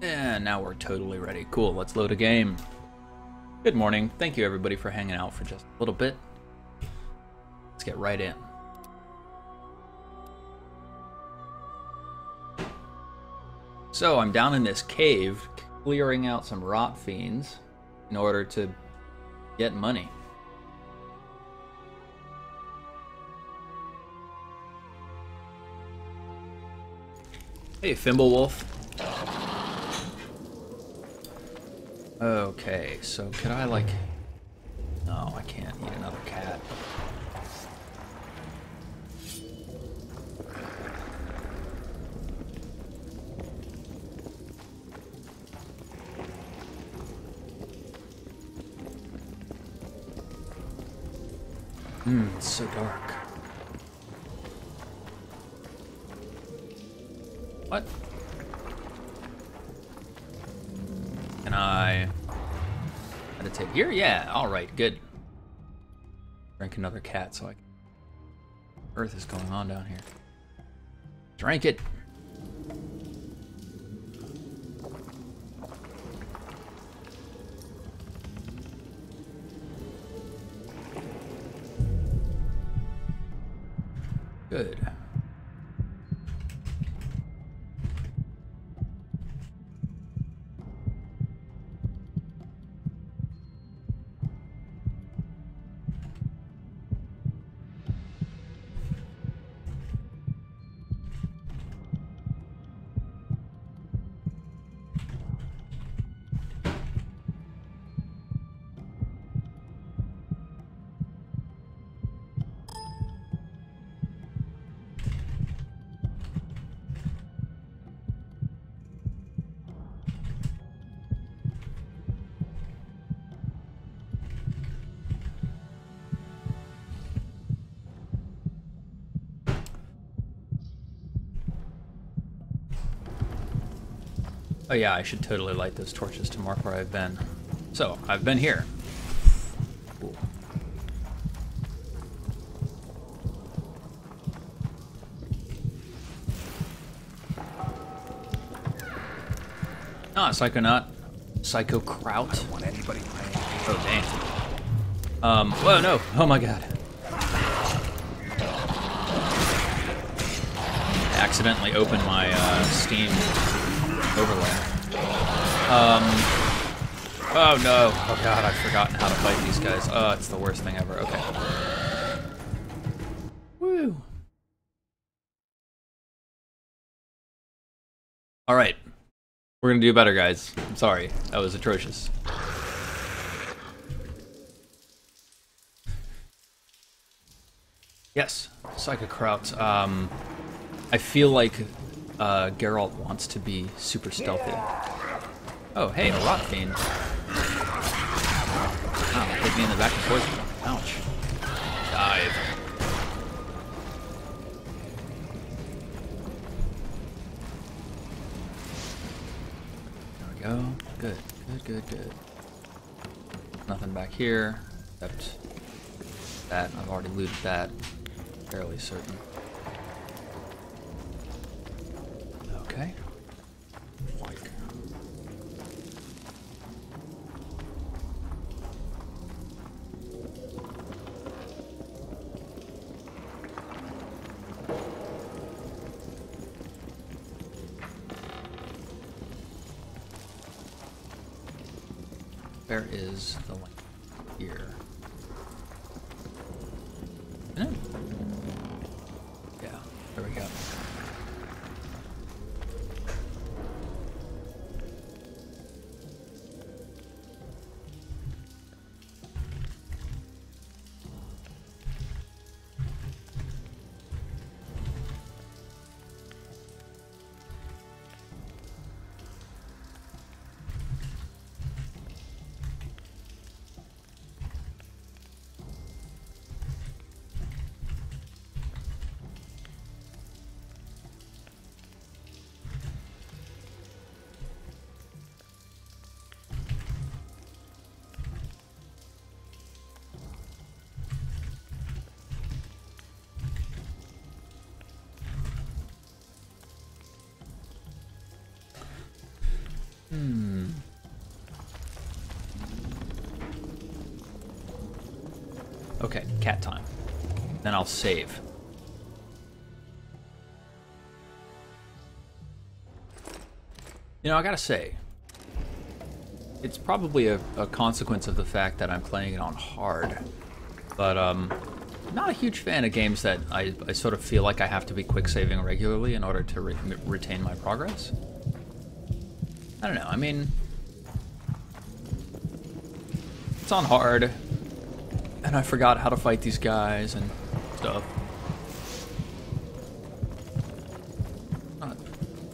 And now we're totally ready. Cool, let's load a game. Good morning. Thank you everybody for hanging out for just a little bit. Let's get right in. So I'm down in this cave, clearing out some rot fiends in order to get money. Hey, Fimblewolf. Okay, so could I like... No, I can't eat another cat. It's so dark. What? Can I meditate here? Yeah, alright, good. Drink another cat so I can... Earth is going on down here. Drink it! Good. Oh yeah, I should totally light those torches to mark where I've been. So, I've been here. Cool. Ah, Psychonaut. Psycho Kraut. I don't want anybody playing. Oh, dang. Whoa, no. Oh my god. I accidentally opened my, Steam overlay. Oh no. Oh god, I've forgotten how to fight these guys. Oh, it's the worst thing ever. Okay. Woo. Alright. We're gonna do better, guys. I'm sorry. That was atrocious. Yes. Psychokraut. I feel like Geralt wants to be super stealthy. Oh, hey, a rot fiend. Wow, hit me in the back and forth. Ouch. Dive. There we go. Good, good, good, good. Nothing back here, except that. I've already looted that. Fairly certain. Okay. Like. Where is the link here? Yeah, there we go. Okay, cat time. Then I'll save. You know, I gotta say, it's probably a consequence of the fact that I'm playing it on hard. But, I'm not a huge fan of games that I sort of feel like I have to be quick saving regularly in order to retain my progress. I don't know, I mean, it's on hard, and I forgot how to fight these guys and stuff.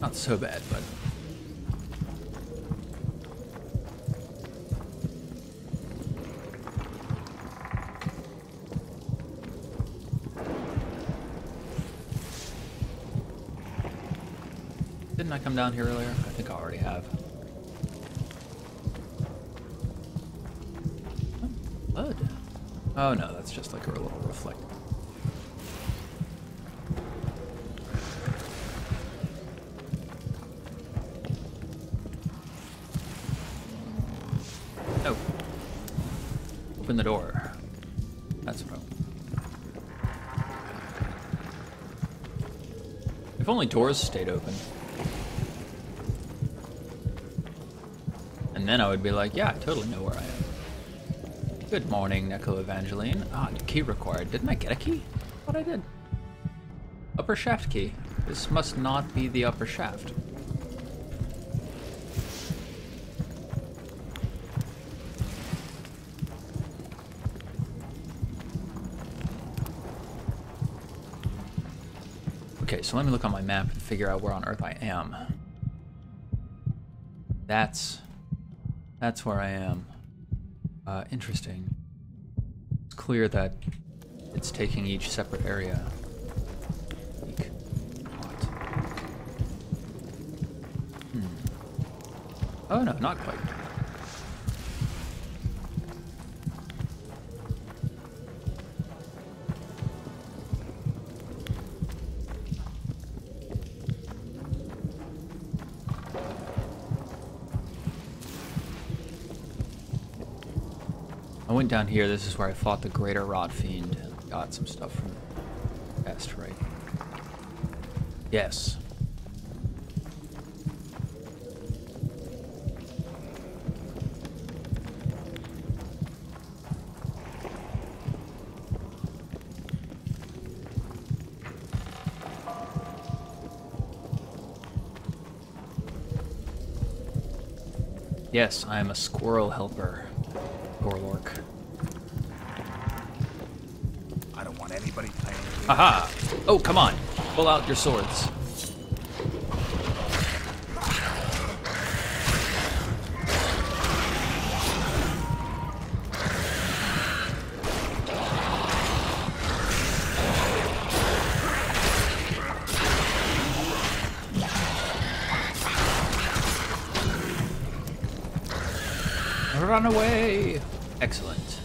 Not so bad, but... Didn't I come down here earlier? I think I already have. Oh, blood. Oh no, that's just like a little reflector. Oh. Open the door. That's what I want. If only doors stayed open. And then I would be like, yeah, I totally know where I am. Good morning, Neko Evangeline. Ah, key required. Didn't I get a key? I thought I did. Upper shaft key. This must not be the upper shaft. Okay, so let me look on my map and figure out where on Earth I am. That's where I am. Interesting. It's clear that it's taking each separate area. Eek. What? Oh no, not quite. I went down here. This is where I fought the Greater Rot Fiend. Got some stuff from the chest, right? Yes. Yes, I am a squirrel helper. Gorlork. I don't want anybody playing. Aha! Oh, come on. Pull out your swords. Run away! Excellent.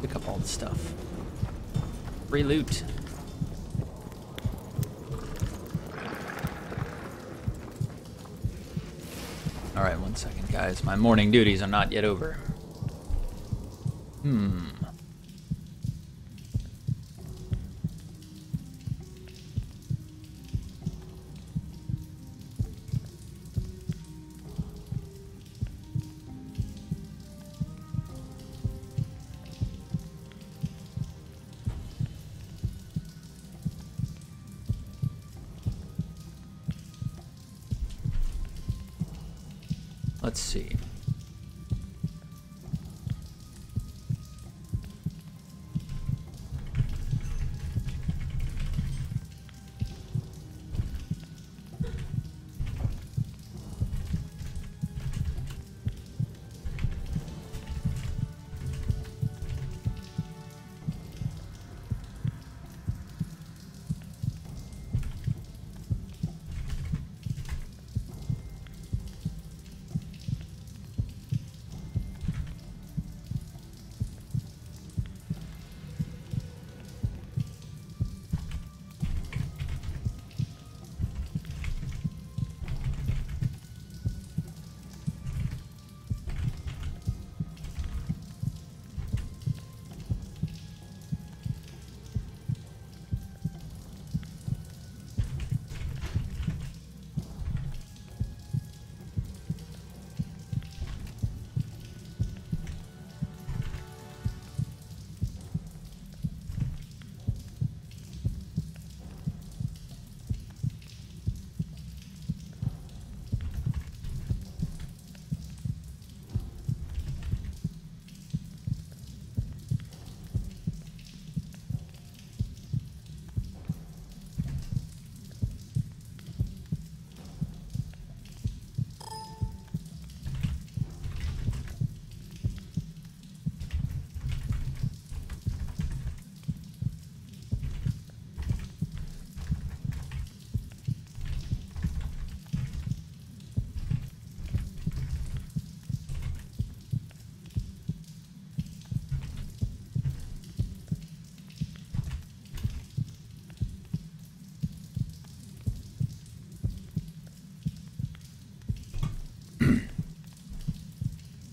Pick up all the stuff. Free loot. Alright, 1 second, guys. My morning duties are not yet over. Let's see.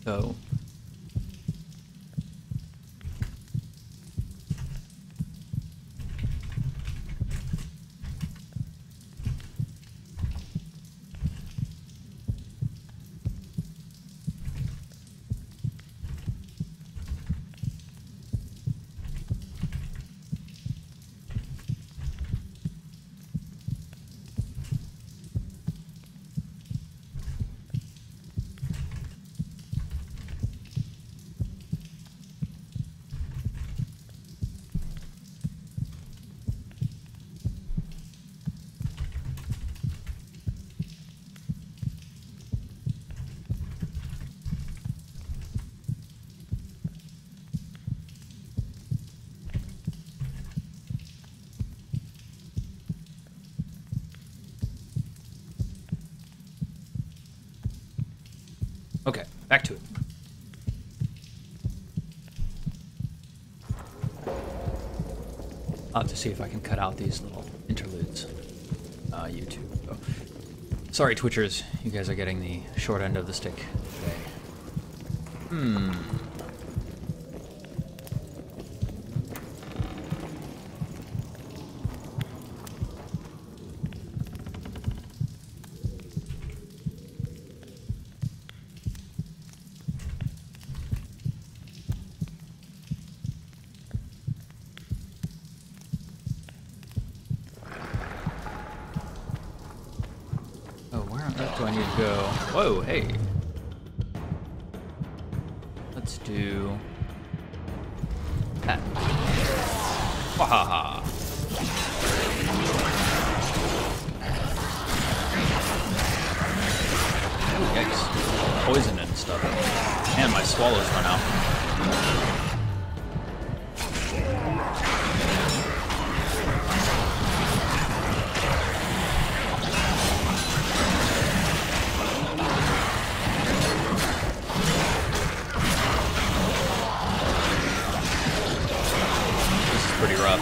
So okay, back to it. I'll have to see if I can cut out these little interludes. YouTube. So, sorry, Twitchers. You guys are getting the short end of the stick today. Do I need to go? Whoa, hey. Let's do that. Wahaha. Ooh, yikes. Poison and stuff. And my swallows run out. Pretty rough.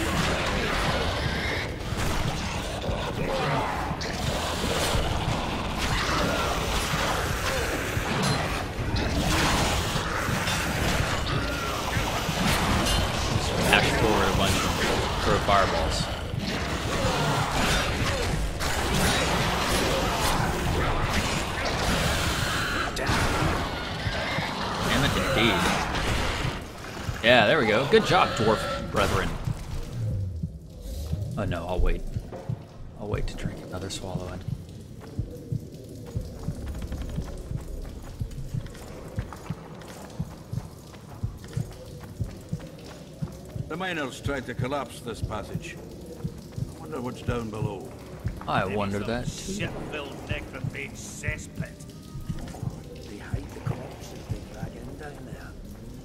Mash forward a bunch and throw fireballs. Damn it, indeed. Yeah, there we go. Good job, dwarf brethren. Oh no, I'll wait. I'll wait to drink another swallow in. The miners tried to collapse this passage. I wonder what's down below. I wonder that too. Shit-filled necrophage cesspit. They hide the corpses they drag in down there.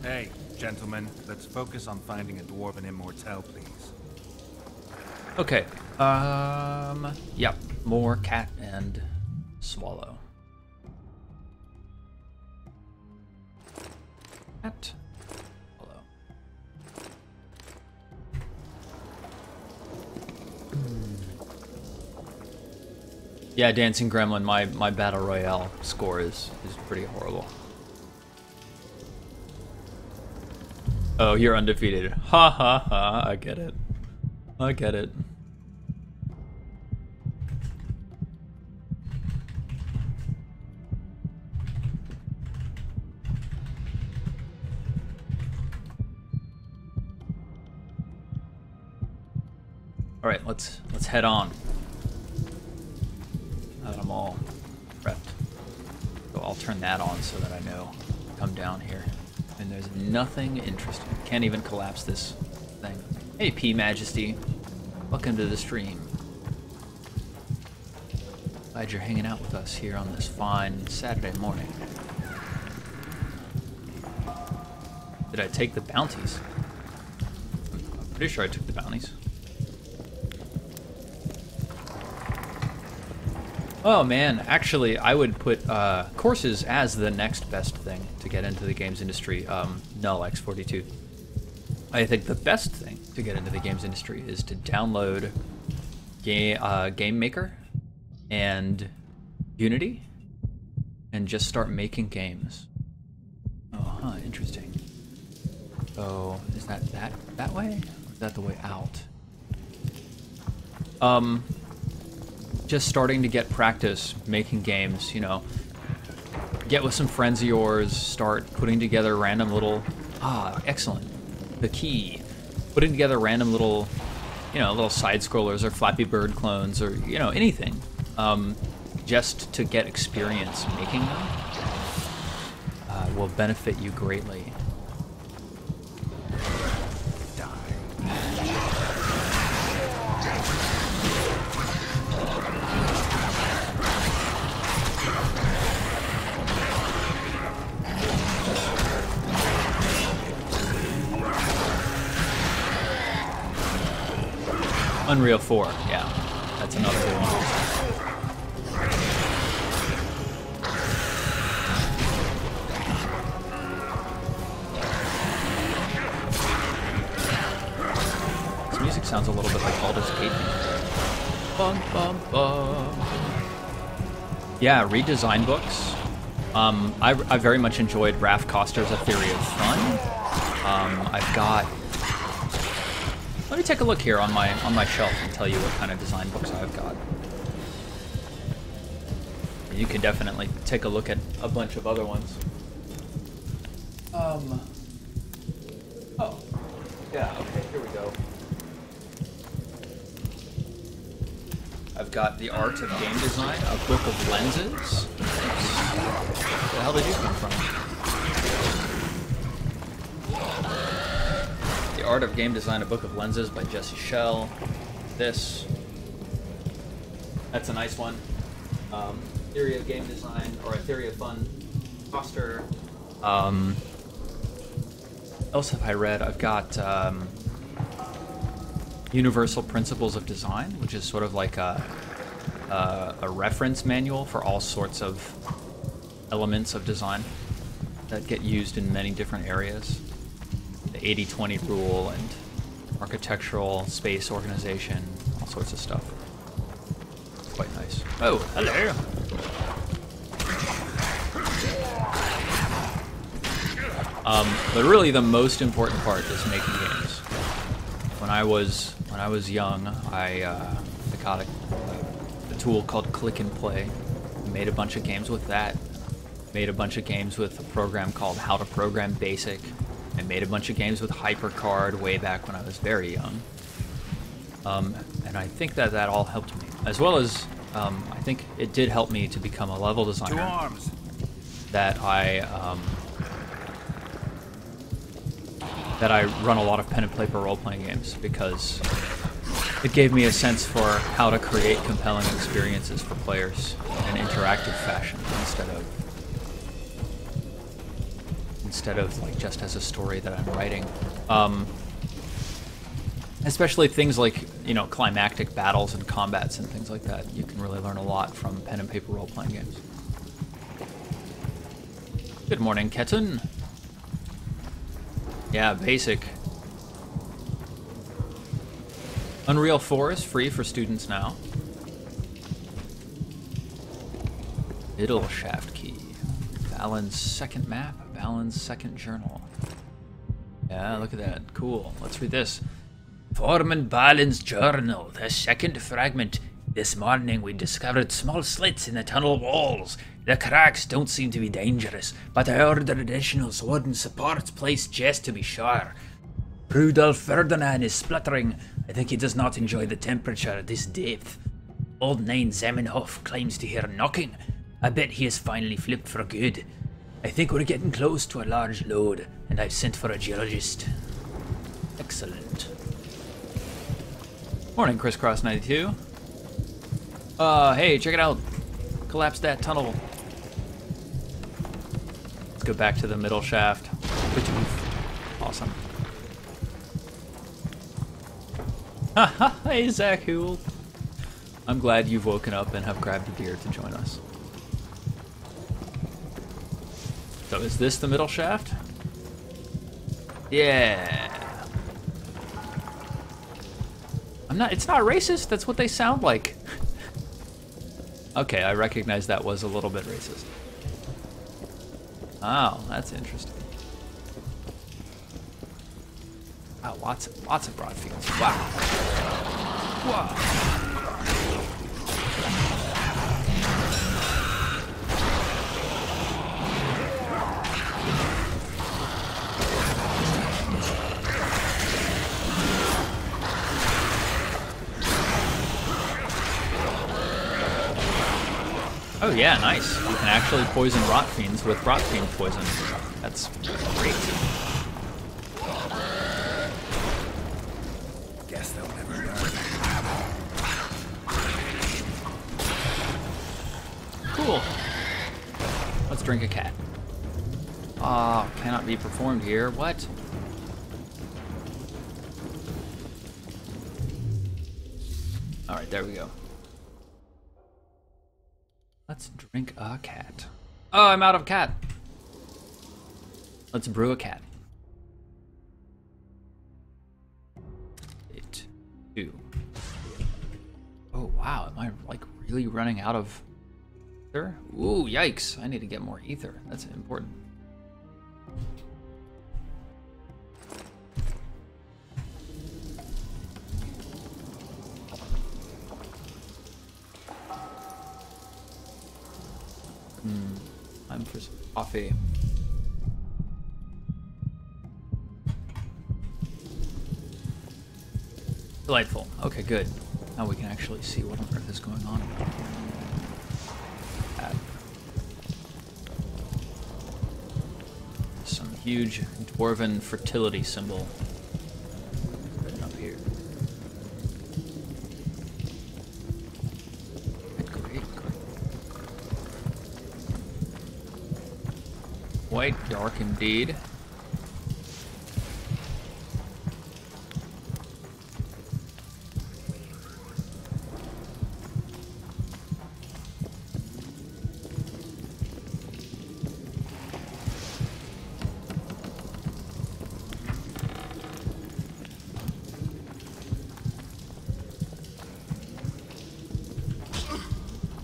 Hey, gentlemen, let's focus on finding a dwarven immortal, please. Okay. Yep. More cat and swallow. Cat. Swallow. Yeah, Dancing Gremlin, my Battle Royale score is pretty horrible. Oh, you're undefeated. Ha ha ha, I get it. I get it. All right, let's head on. Now that I'm all prepped, so I'll turn that on so that I know to come down here. And there's nothing interesting. Can't even collapse this thing. Hey, P Majesty. Welcome to the stream. Glad you're hanging out with us here on this fine Saturday morning. Did I take the bounties? I'm pretty sure I took the bounties. Oh man, actually I would put courses as the next best thing to get into the games industry. Null X42. I think the best thing to get into the games industry is to download Game Maker and Unity and just start making games. interesting. So, is that way? Or is that the way out? Just starting to get practice making games, you know. Get with some friends of yours, start putting together random little... excellent. The key. Putting together random little, you know, little side-scrollers or Flappy Bird clones or, you know, anything. Just to get experience making them will benefit you greatly. Unreal 4, yeah, that's another good one. This music sounds a little bit like Baldur's Gate. Bum, bum, bum. Yeah, read design books. I very much enjoyed Raph Koster's A Theory of Fun. I've got... Let me take a look here on my shelf and tell you what kind of design books I've got. You can definitely take a look at a bunch of other ones. Oh, yeah. Okay, here we go. I've got The Art of Game Design, a book of lenses. Where the hell did you come from? The Art of Game Design, a book of lenses by Jesse Schell. This. That's a nice one. Theory of Game Design, or A Theory of Fun. Foster. What else have I read? I've got Universal Principles of Design, which is sort of like a reference manual for all sorts of elements of design that get used in many different areas. The 80-20 rule and architectural space organization, all sorts of stuff. Quite nice. Oh, hello. But really the most important part is making games. When I was young, I got a tool called Click and Play. Made a bunch of games with that. Made a bunch of games with a program called How to Program Basic. I made a bunch of games with HyperCard way back when I was very young. And I think that all helped me. As well as, I think it did help me to become a level designer. 2 arms. That I run a lot of pen and paper role-playing games because it gave me a sense for how to create compelling experiences for players in an interactive fashion instead of like just as a story that I'm writing. Especially things like, you know, climactic battles and combats and things like that. You can really learn a lot from pen and paper role-playing games. Good morning, Ketten. Yeah, basic. Unreal 4 is free for students now. Middle shaft key. Balin's second map, Balin's second journal. Yeah, look at that. Cool. Let's read this. Foreman Balin's journal, the second fragment. This morning we discovered small slits in the tunnel walls. The cracks don't seem to be dangerous, but I ordered additional wooden supports placed just to be sure. Rudolf Ferdinand is spluttering. I think he does not enjoy the temperature at this depth. Old Nine Zamenhof claims to hear knocking. I bet he has finally flipped for good. I think we're getting close to a large load, and I've sent for a geologist. Excellent. Morning, Crisscross92. Hey, check it out. Collapse that tunnel. Let's go back to the middle shaft. Awesome. Hey, Zach Hool. I'm glad you've woken up and have grabbed a beer to join us. So is this the middle shaft? Yeah. It's not racist, that's what they sound like. Okay, I recognize that was a little bit racist. Oh, that's interesting. Wow, lots of broad fields. Wow. Wow. Oh yeah, nice. You can actually poison rot fiends with rot fiend poison. That's great. Guess they'll never learn. Cool. Let's drink a cat. Ah, cannot be performed here. What? Alright, there we go. Let's drink a cat. Oh, I'm out of cat. Let's brew a cat. 8, 2. Oh, wow. Am I, like, really running out of ether? Ooh, yikes. I need to get more ether. That's important. Time for some coffee. Delightful. Okay, good. Now we can actually see what on earth is going on. Some huge dwarven fertility symbol written up here. Great. Quite dark indeed.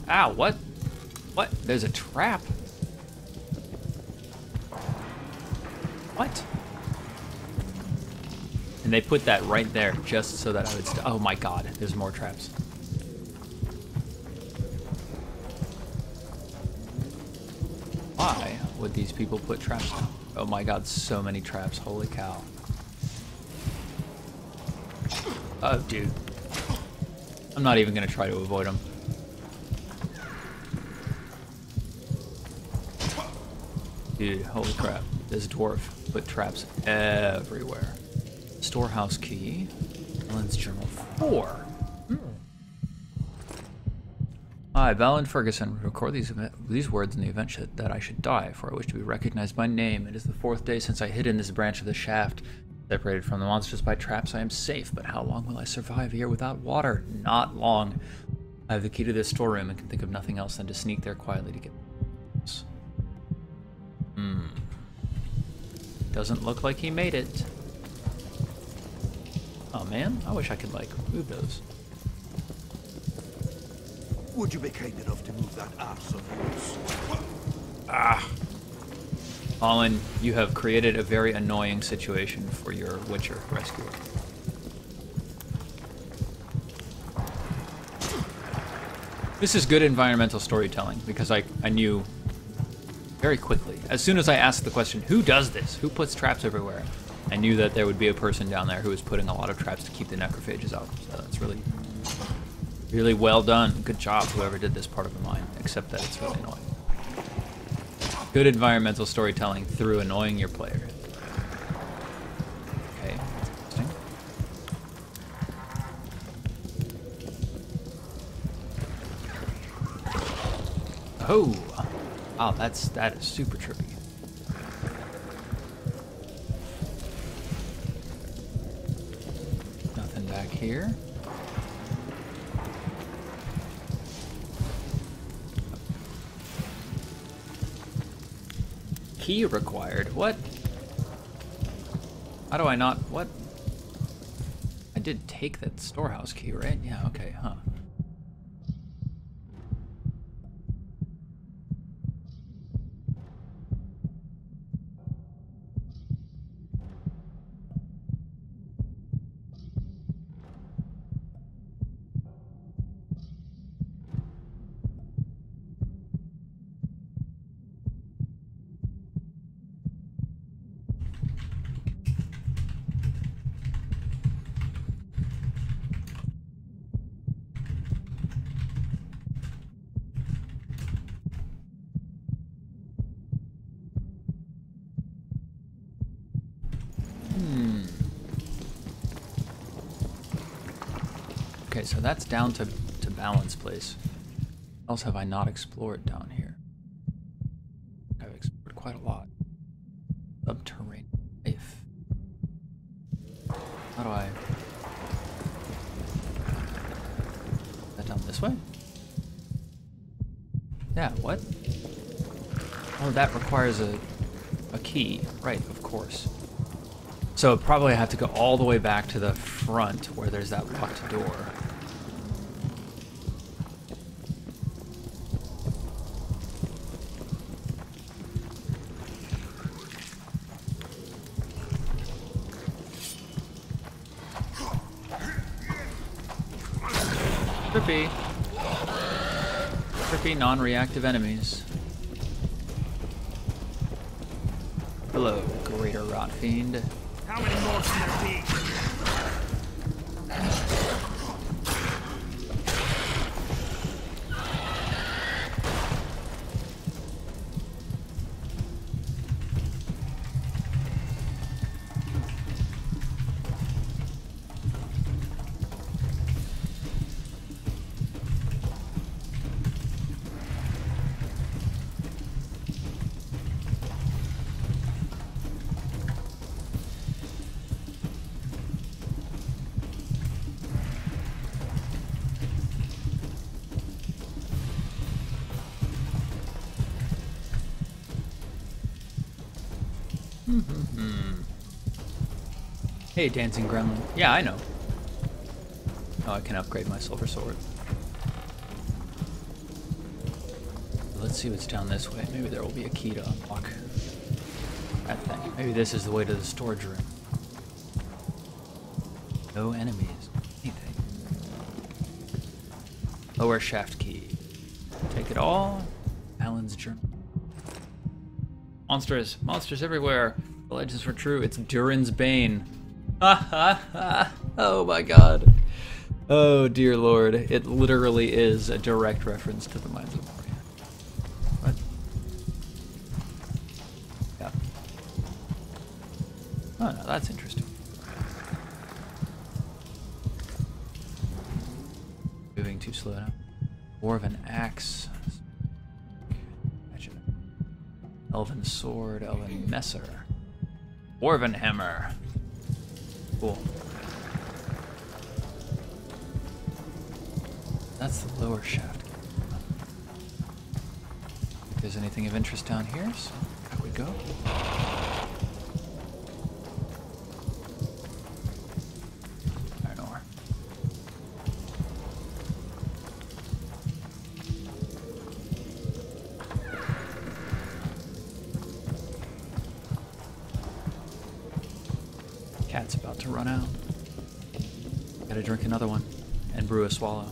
Ow, what? What? There's a trap. What? And they put that right there just so that I would oh my god, there's more traps. Why would these people put traps down? Oh my god, so many traps, holy cow. Oh, dude. I'm not even gonna try to avoid them. Dude, holy crap. This dwarf put traps everywhere. Storehouse key. Ellen's journal 4. I, Valen Ferguson, record these words in the event that I should die, for I wish to be recognized by name. It is the 4th day since I hid in this branch of the shaft. Separated from the monsters by traps, I am safe, but how long will I survive here without water? Not long. I have the key to this storeroom and can think of nothing else than to sneak there quietly to get... Doesn't look like he made it. Oh man, I wish I could like move those. Would you be kind enough to move that arse of yours? Ah. Colin, you have created a very annoying situation for your Witcher rescuer. This is good environmental storytelling because I knew very quickly. As soon as I asked the question, who does this? Who puts traps everywhere? I knew that there would be a person down there who was putting a lot of traps to keep the necrophages out. So that's really, really well done. Good job, whoever did this part of the mine, except that it's really annoying. Good environmental storytelling through annoying your player. Okay, that's interesting. Oh! Wow, that is super trippy. Nothing back here. Key required. What? How do I not? What? I did take that storehouse key, right? Yeah, okay, huh. Okay, so that's down to balance place. What else have I not explored down here? I've explored quite a lot. Subterranean life. How do I... Is that down this way? Yeah, what? Oh, that requires a key. Right, of course. So probably I have to go all the way back to the front where there's that locked door. Trippy. Trippy non-reactive enemies. Hello, greater rot fiend. How many more can there be? Hey, dancing gremlin. Yeah, I know. Oh, I can upgrade my silver sword. Let's see what's down this way. Maybe there will be a key to unlock that thing. Maybe this is the way to the storage room. No enemies. Anything. Lower shaft key. Take it all. Alan's journal. Monsters. Monsters everywhere. The legends were true. It's Durin's Bane. Ha ha ha. Oh my god. Oh dear lord. It literally is a direct reference to the Mines of Moria. What? Yeah. Oh no, that's interesting. Moving too slow now. Dwarven axe. Elven sword, elven messer. Dwarven hammer. Cool. That's the lower shaft. If there's anything of interest down here, so out we go. Iron ore. Cat's about to run out. Gotta drink another one and brew a swallow.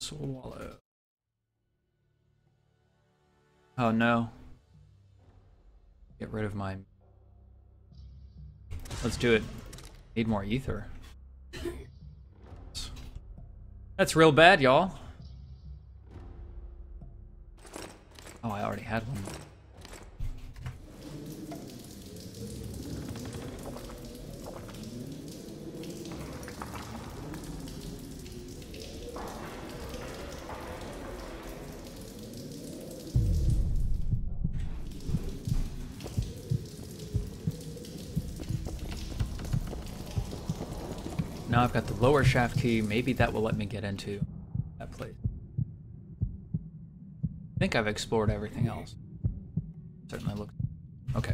Swallow. Oh no. Get rid of my... Let's do it. Need more ether. That's real bad, y'all. Oh, I already had one. Now I've got the lower shaft key. Maybe that will let me get into that place. I think I've explored everything else. Certainly looks... Okay.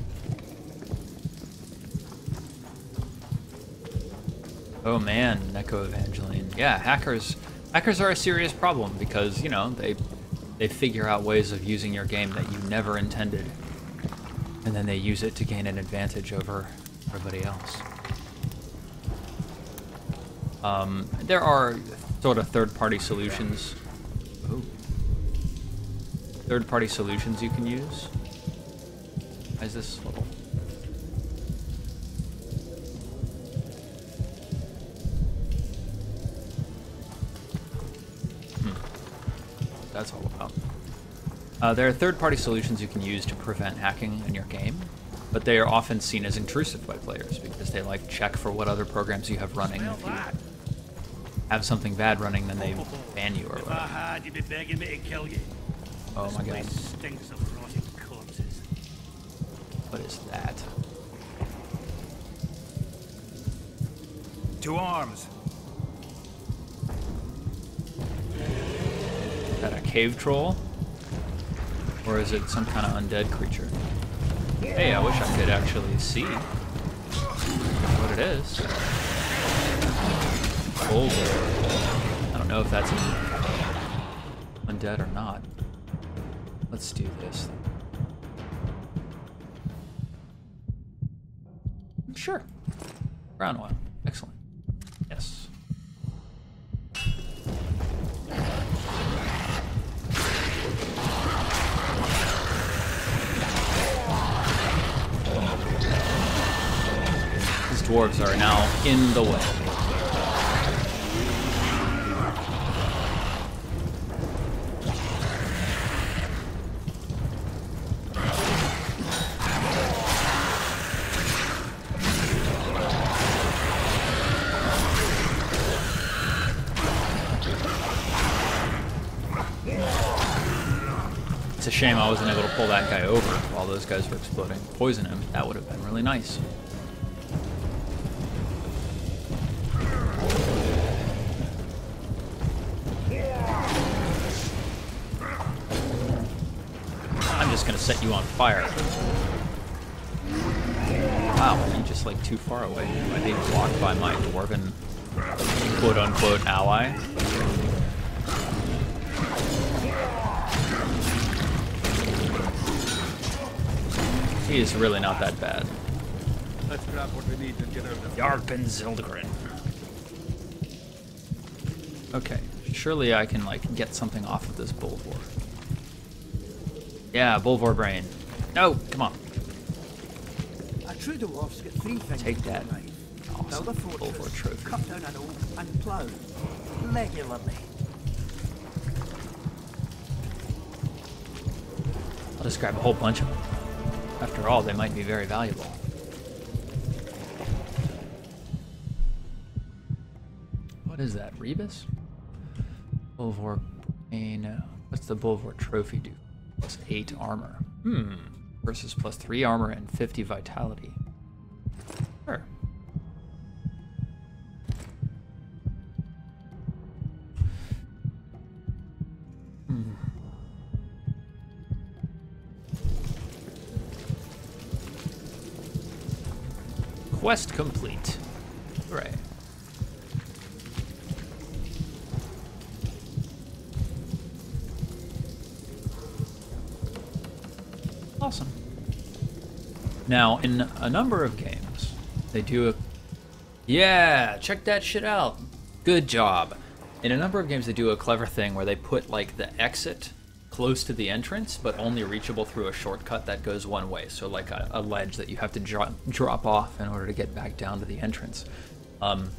Oh man, Neko Evangeline. Yeah, hackers are a serious problem because, you know, they figure out ways of using your game that you never intended. And then they use it to gain an advantage over everybody else. There are sort of third-party solutions. Ooh. Third-party solutions you can use. Why is this little... That's all about. There are third-party solutions you can use to prevent hacking in your game, but they are often seen as intrusive by players because they like check for what other programs you have running. If you have something bad running, then they ban you or If I whatever. had, you'd be begging me to kill you. Oh my god. This place stinks of rotting corpses. What is that? To arms. Is that a cave troll? Or is it some kind of undead creature? Hey, I wish I could actually see what it is. Oh, I don't know if that's undead or not. Let's do this. Sure. Brown oil. Excellent. Yes. These dwarves are now in the way. It's a shame I wasn't able to pull that guy over while those guys were exploding. Poison him. That would have been really nice. I'm just gonna set you on fire. Wow, you're just like too far away. Am I being blocked by my dwarven quote-unquote ally? He is really not that bad. Let's grab what we need and get out of here. Yarpen Zildgren. Okay, surely I can like get something off of this Bulvor. Yeah, Bulvor brain. No, come on. A true dwarf's got three things. Take to that. do in life. Awesome. Build a Bulvor fortress, trophy. cut down an oak, and plough. Regularly. I'll just grab a whole bunch of them. After all, they might be very valuable. What is that, Rebus? Bulvor brain. What's the Bulvor trophy do? Plus 8 armor. Versus plus 3 armor and 50 vitality. Sure. Quest complete. Hooray. Awesome. Now, in a number of games, they do a... Yeah, check that shit out. Good job. In a number of games, they do a clever thing where they put, like, the exit close to the entrance, but only reachable through a shortcut that goes one way. So, like a ledge that you have to drop off in order to get back down to the entrance. And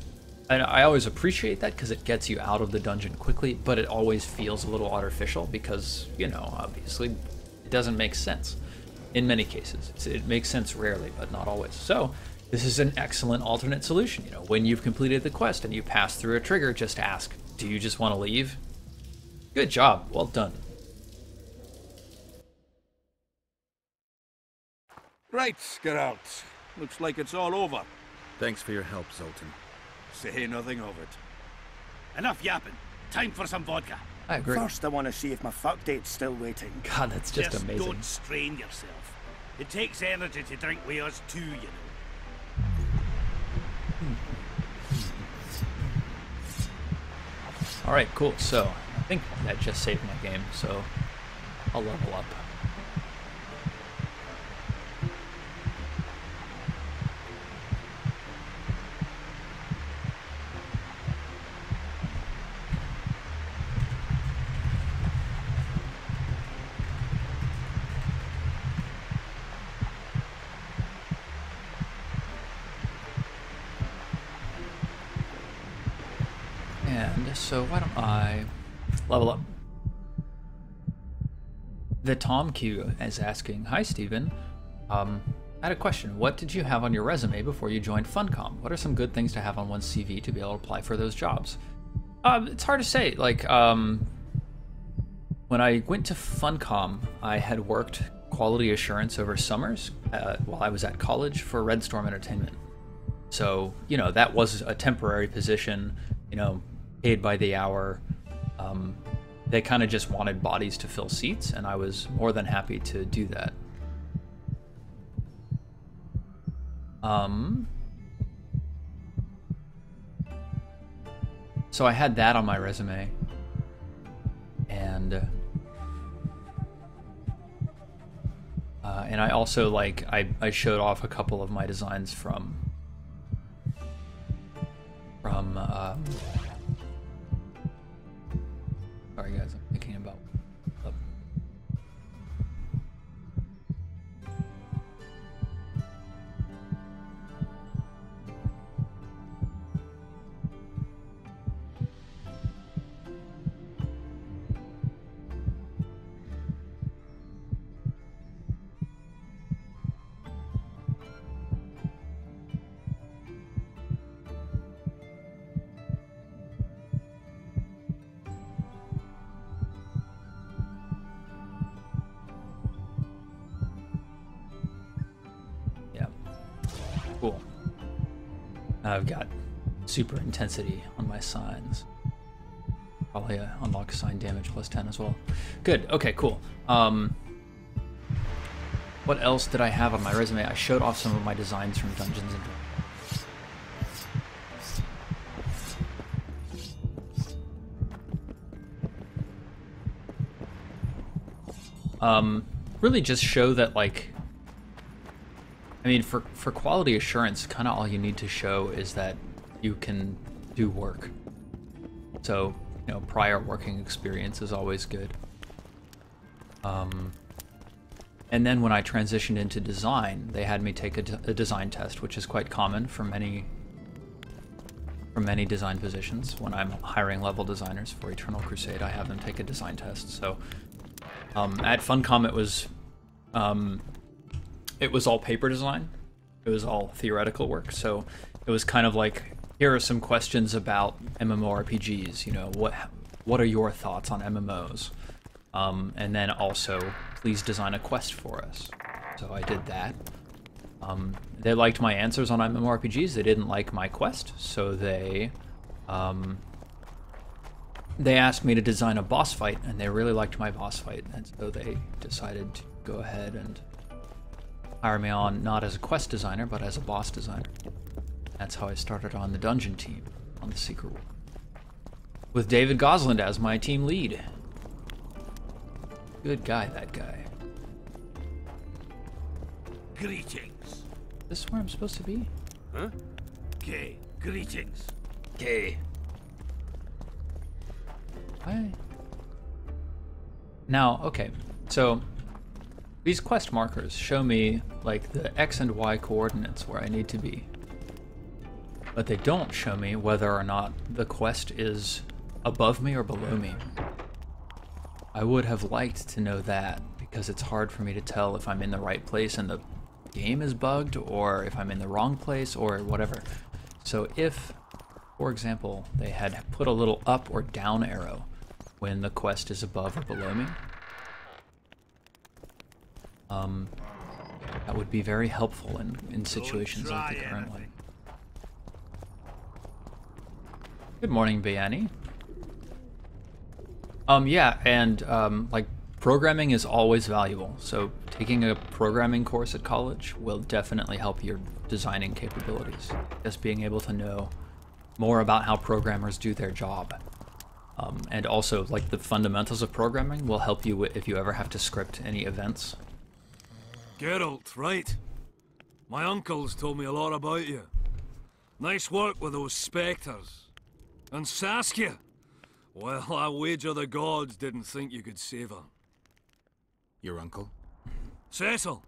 I always appreciate that because it gets you out of the dungeon quickly, but it always feels a little artificial because, you know, obviously it doesn't make sense. In many cases, it makes sense rarely, but not always. So this is an excellent alternate solution. You know, when you've completed the quest and you pass through a trigger, just ask, do you just want to leave? Good job. Well done. Right, get out. Looks like it's all over. Thanks for your help, Zoltan. Say nothing of it. Enough yapping. Time for some vodka. I agree. First, I want to see if my fuck date's still waiting. God, that's just amazing. Don't strain yourself. It takes energy to drink with us too, you know. All right, cool. So I think that just saved my game, so I'll level up. And so why don't I level up? The Tom Q is asking, "Hi, Steven. I had a question. What did you have on your resume before you joined Funcom? What are some good things to have on one's CV to be able to apply for those jobs?" It's hard to say. Like, when I went to Funcom, I had worked quality assurance over summers while I was at college for Red Storm Entertainment. So, you know, that was a temporary position, you know, paid by the hour. They kind of just wanted bodies to fill seats, and I was more than happy to do that. So I had that on my resume, and I also, like, I showed off a couple of my designs from sorry guys, I'm thinking about cool. I've got super intensity on my signs. Probably unlock sign damage plus 10 as well. Good. Okay, cool. What else did I have on my resume? I showed off some of my designs from Dungeons and Dragons. Really just show that, like, I mean, for quality assurance, kind of all you need to show is that you can do work. So, you know, prior working experience is always good. And then when I transitioned into design, they had me take a design test, which is quite common for many design positions. When I'm hiring level designers for Eternal Crusade, I have them take a design test. So at Funcom, it was all paper design. It was all theoretical work. So it was kind of like, here are some questions about MMORPGs. You know, what are your thoughts on MMOs? And then also, please design a quest for us. So I did that. They liked my answers on MMORPGs. They didn't like my quest, so they asked me to design a boss fight, and they really liked my boss fight, and so they decided to go ahead and hire me on, not as a quest designer, but as a boss designer. That's how I started on the dungeon team, on the Secret War, with David Gosland as my team lead. Good guy, that guy. Greetings. This is where I'm supposed to be? Huh? Okay, greetings. Okay. Hi. Now, okay, so these quest markers show me, like, the X and Y coordinates where I need to be. But they don't show me whether or not the quest is above me or below me. I would have liked to know that, because it's hard for me to tell if I'm in the right place and the game is bugged, or if I'm in the wrong place, or whatever. So if, for example, they had put a little up or down arrow when the quest is above or below me, that would be very helpful in situations like the current one. Good morning, Bayani. Yeah, and like, programming is always valuable. So taking a programming course at college will definitely help your designing capabilities. Just being able to know more about how programmers do their job. And also, like, the fundamentals of programming will help you if you ever have to script any events. Geralt, right? My uncles told me a lot about you. Nice work with those spectres. And Saskia! Well, I wager the gods didn't think you could save her. Your uncle? Cecil!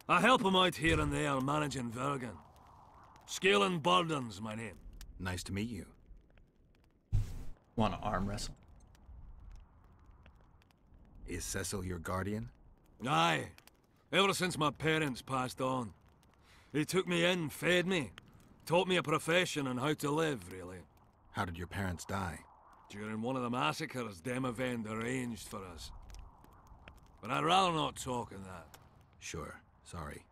I help him out here and there managing Vergen. Scaling Burden's my name. Nice to meet you. Want to arm wrestle? Is Cecil your guardian? Aye. Ever since my parents passed on. He took me in, fed me, taught me a profession and how to live, really. How did your parents die? During one of the massacres Demavend arranged for us. But I'd rather not talk on that. Sure, sorry.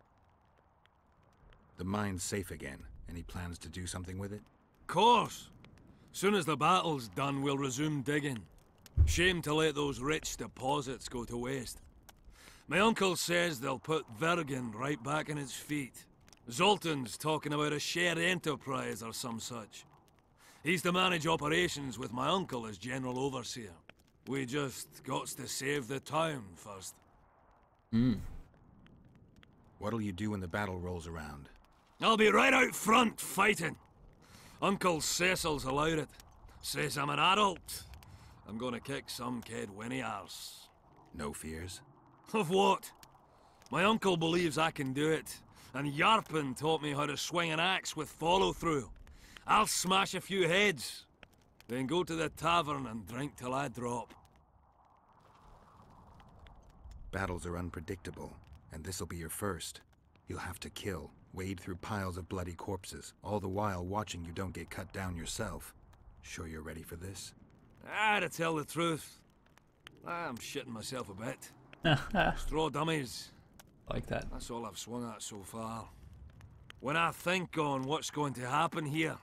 The mine's safe again. Any plans to do something with it? Course. Soon as the battle's done, we'll resume digging. Shame to let those rich deposits go to waste. My uncle says they'll put Vergen right back on its feet. Zoltan's talking about a shared enterprise or some such. He's to manage operations with my uncle as general overseer. We just gots to save the town first. What'll you do when the battle rolls around? I'll be right out front fighting. Uncle Cecil's allowed it. Says I'm an adult. I'm gonna kick some kid when he arse. No fears? Of what? My uncle believes I can do it, and Yarpen taught me how to swing an axe with follow-through. I'll smash a few heads, then go to the tavern and drink till I drop. Battles are unpredictable, and this'll be your first. You'll have to kill, wade through piles of bloody corpses, all the while watching you don't get cut down yourself. Sure you're ready for this? To tell the truth, I'm shitting myself a bit. Straw dummies. Like that. That's all I've swung at so far. When I think on what's going to happen here.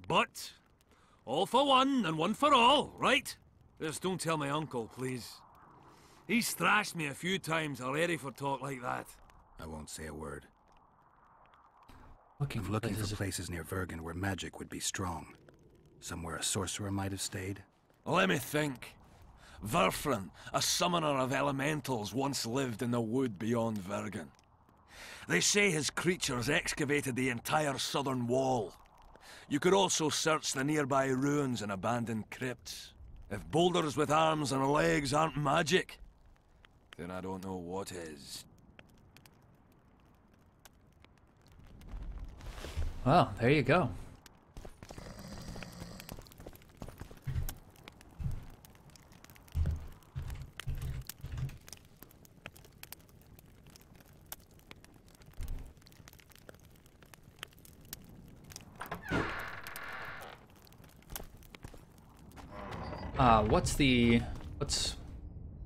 But, all for one and one for all, right? Just don't tell my uncle, please. He's thrashed me a few times already for talk like that. I won't say a word. Looking I'm looking for places near Vergen where magic would be strong. Somewhere a sorcerer might have stayed. Let me think. Verfrin, a summoner of elementals, once lived in the wood beyond Vergen. They say his creatures excavated the entire southern wall. You could also search the nearby ruins and abandoned crypts. If boulders with arms and legs aren't magic, then I don't know what is. Well, there you go. What's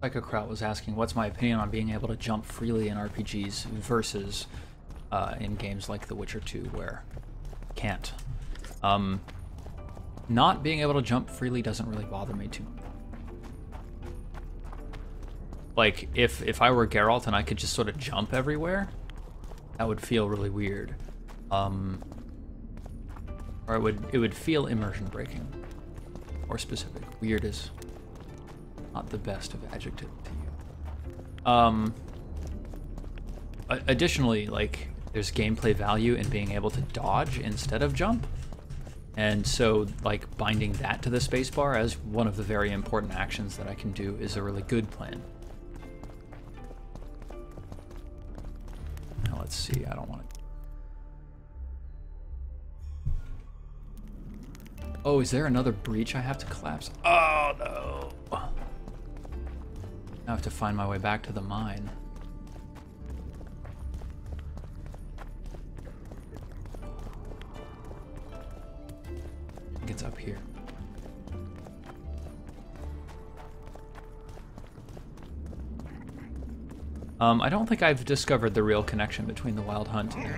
Psychocrat was asking, what's my opinion on being able to jump freely in RPGs versus in games like The Witcher 2 where you can't. Not being able to jump freely doesn't really bother me too much. Like, if I were Geralt and I could just sort of jump everywhere, that would feel really weird. Or it would feel immersion breaking. Or specific. Weird is not the best of adjective to you. Additionally, like, there's gameplay value in being able to dodge instead of jump. And so, like, binding that to the spacebar as one of the very important actions that I can do is a really good plan. Now let's see, I don't want to... Oh, is there another breach I have to collapse? Oh, no. Now I have to find my way back to the mine. I think it's up here. I don't think I've discovered the real connection between the Wild Hunt and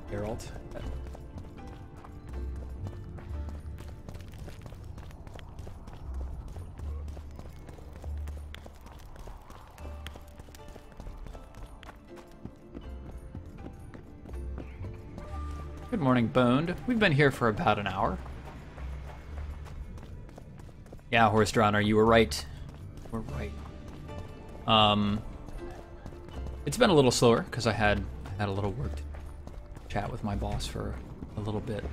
Geralt. Good morning, Boned. We've been here for about an hour. Yeah, Horse Drowner, you were right. We're right. It's been a little slower because I had a little work to chat with my boss for a little bit,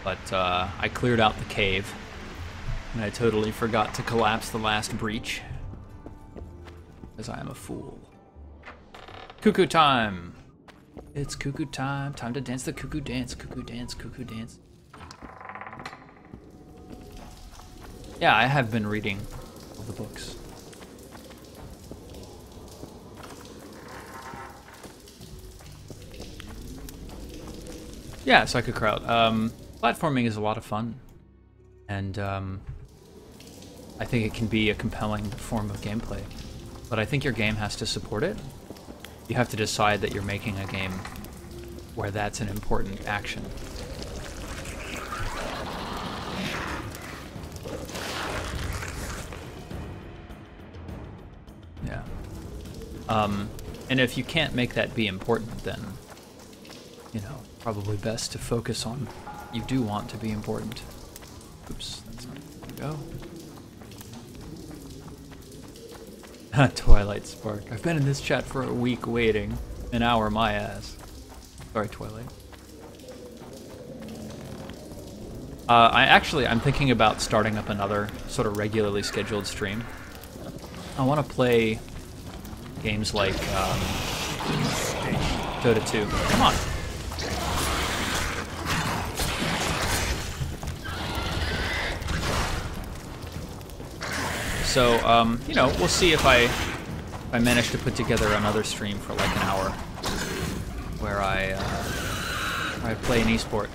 but I cleared out the cave, and I totally forgot to collapse the last breach because I am a fool. Cuckoo time. It's cuckoo time. Time to dance the cuckoo dance. Cuckoo dance. Cuckoo dance. Yeah, I have been reading all the books. Yeah, Psychic Crowd. Platforming is a lot of fun, and I think it can be a compelling form of gameplay. But I think your game has to support it. You have to decide that you're making a game where that's an important action. Yeah. And if you can't make that be important, then, you know, probably best to focus on you do want to be important. Oops, that's not gonna go. Twilight Spark. I've been in this chat for a week waiting. An hour, my ass. Sorry, Twilight. I'm thinking about starting up another sort of regularly scheduled stream. I want to play games like Dota 2. Come on. So, you know, we'll see if I manage to put together another stream for like an hour where I play an esport.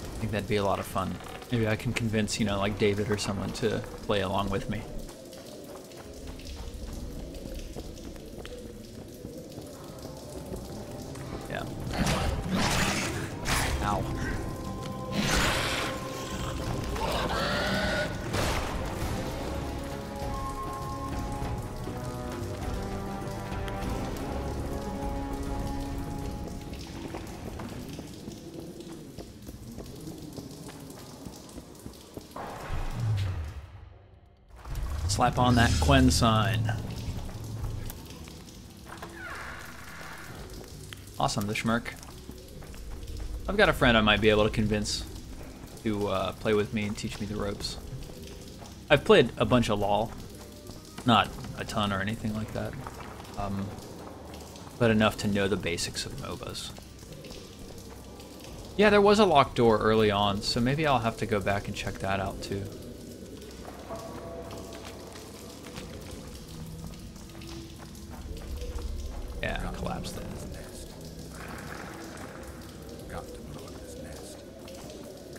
I think that'd be a lot of fun. Maybe I can convince, you know, like David or someone to play along with me. Yeah. Ow. Slap on that Quen sign. Awesome, the Schmirk. I've got a friend I might be able to convince to play with me and teach me the ropes. I've played a bunch of LoL. Not a ton or anything like that. But enough to know the basics of MOBAs. Yeah, there was a locked door early on, so maybe I'll have to go back and check that out too. Yeah, collapse that.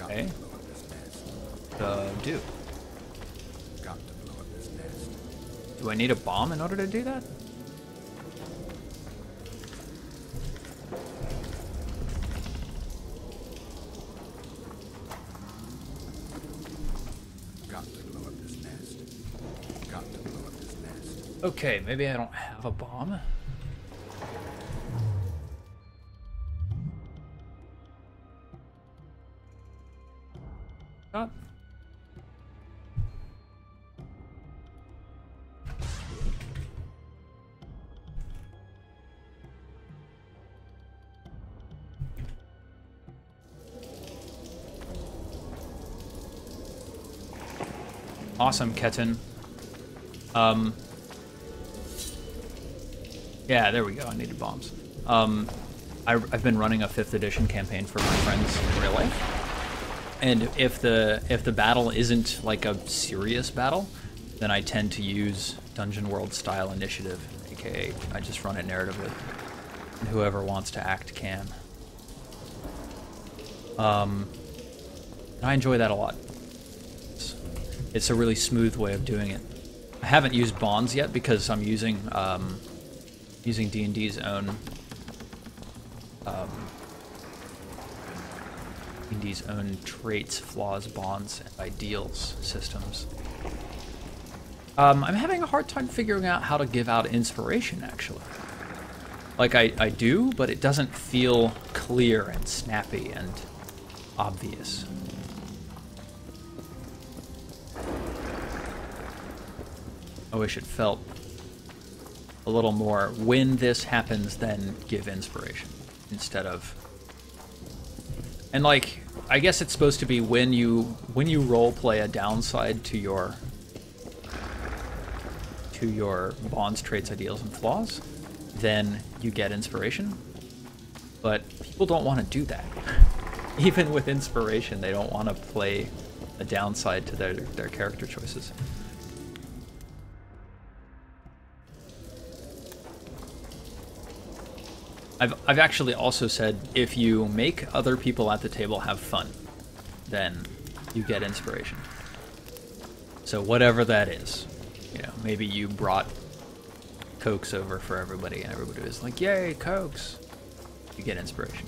Okay. Do. Do I need a bomb in order to do that? Okay, maybe I don't have a bomb. Stop. Awesome, Ketten. Yeah, there we go. I needed bombs. I've been running a 5th edition campaign for my friends in real life, and if the battle isn't like a serious battle, then I tend to use Dungeon World style initiative, aka I just run it narratively, and whoever wants to act can. And I enjoy that a lot. It's a really smooth way of doing it. I haven't used bonds yet because I'm using D&D's own D&D's own traits, flaws, bonds, and ideals systems. I'm having a hard time figuring out how to give out inspiration, actually. Like, I do, but it doesn't feel clear and snappy and obvious. I wish it felt a little more, when this happens, then give inspiration, instead of... And like, I guess it's supposed to be when you role play a downside to your bonds, traits, ideals, and flaws, then you get inspiration. But people don't want to do that. Even with inspiration, they don't want to play a downside to their character choices. I've actually also said if you make other people at the table have fun, then you get inspiration. So whatever that is, you know, maybe you brought Cokes over for everybody and everybody was like, yay, Cokes! You get inspiration.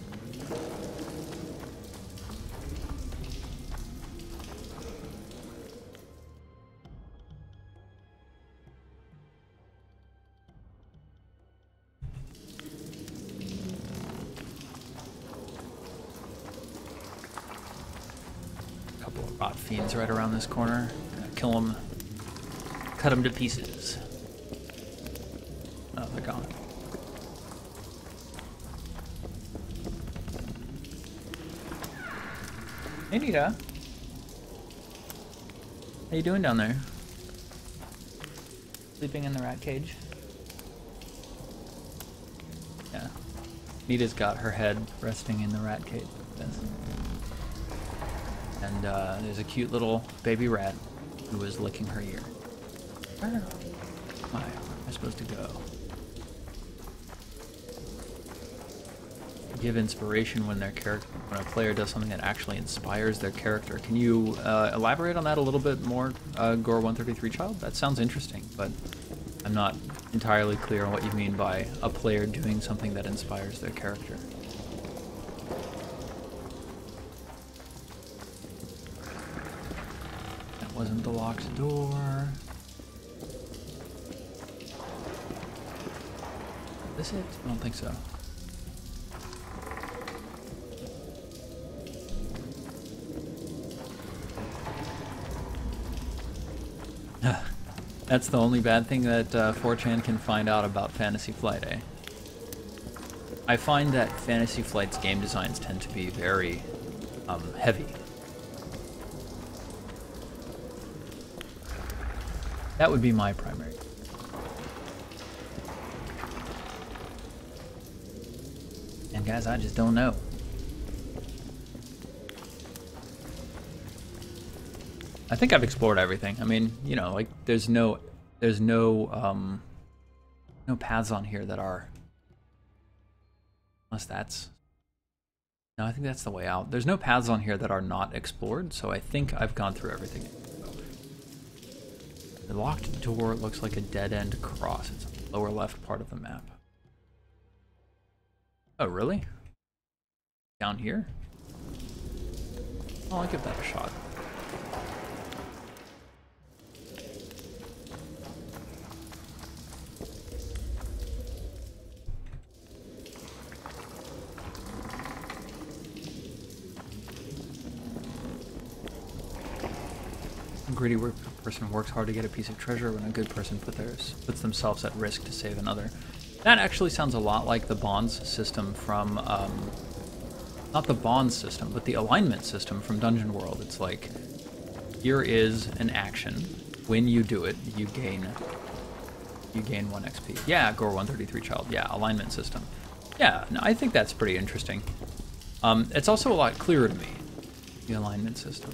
Rot fiends right around this corner. Kill them. Cut them to pieces. Oh, they're gone. Hey, Nita. How you doing down there? Sleeping in the rat cage? Yeah. Nita's got her head resting in the rat cage. Yes. And there's a cute little baby rat who is licking her ear. Where am I supposed to go? Give inspiration when when a player does something that actually inspires their character. Can you elaborate on that a little bit more, Gore 133 Child? That sounds interesting, but I'm not entirely clear on what you mean by a player doing something that inspires their character. Wasn't the locked door. Is it? I don't think so. That's the only bad thing that 4chan can find out about Fantasy Flight, eh? I find that Fantasy Flight's game designs tend to be very heavy. That would be my primary. And guys, I just don't know. I think I've explored everything. I mean, you know, like there's no paths on here that are, unless that's, no, I think that's the way out. There's no paths on here that are not explored, so I think I've gone through everything. The locked door looks like a dead-end cross. It's on the lower left part of the map. Oh, really? Down here? Oh, I'll give that a shot. A greedy person works hard to get a piece of treasure when a good person puts themselves at risk to save another. That actually sounds a lot like the bonds system from, not the bonds system, but the alignment system from Dungeon World. It's like, here is an action. When you do it, you gain 1 XP. Yeah, Gore 133 Child. Yeah, alignment system. Yeah, no, I think that's pretty interesting. It's also a lot clearer to me, the alignment system.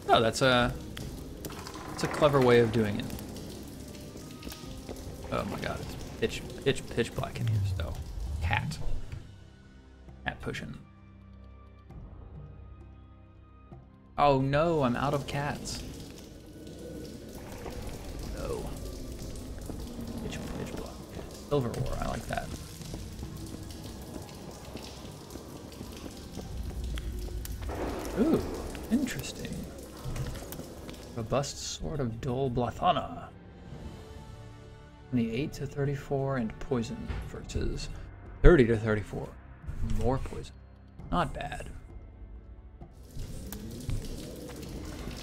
No, it's a clever way of doing it. Oh my god, it's pitch black in here, so. Cat pushing. Oh no, I'm out of cats. No. Pitch black. Silver ore, I like that. Ooh, interesting. Robust Sword of Dol Blathana. 28 to 34 and poison versus 30 to 34. More poison. Not bad.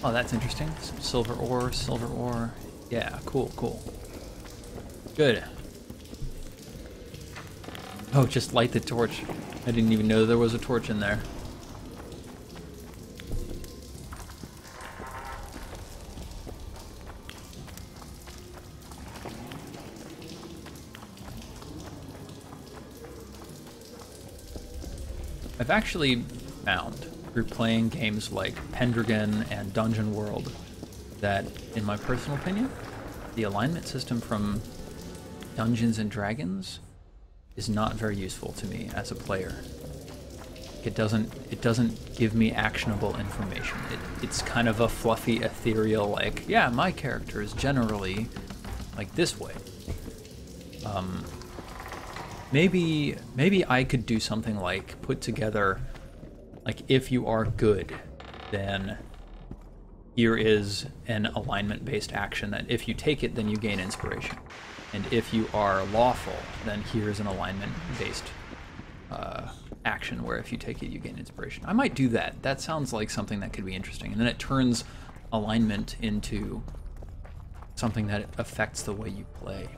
Oh, that's interesting. Some silver ore. Yeah, cool. Good. Oh, just light the torch. I didn't even know there was a torch in there. I've actually found through playing games like Pendragon and Dungeon World that, in my personal opinion, the alignment system from Dungeons and Dragons is not very useful to me as a player. It doesn't give me actionable information. It's kind of a fluffy, ethereal, like, yeah, my character is generally like this way. Maybe I could do something like put together, like, if you are good, then here is an alignment-based action that if you take it, then you gain inspiration. And if you are lawful, then here's an alignment-based action where if you take it, you gain inspiration. I might do that. That sounds like something that could be interesting. And then it turns alignment into something that affects the way you play.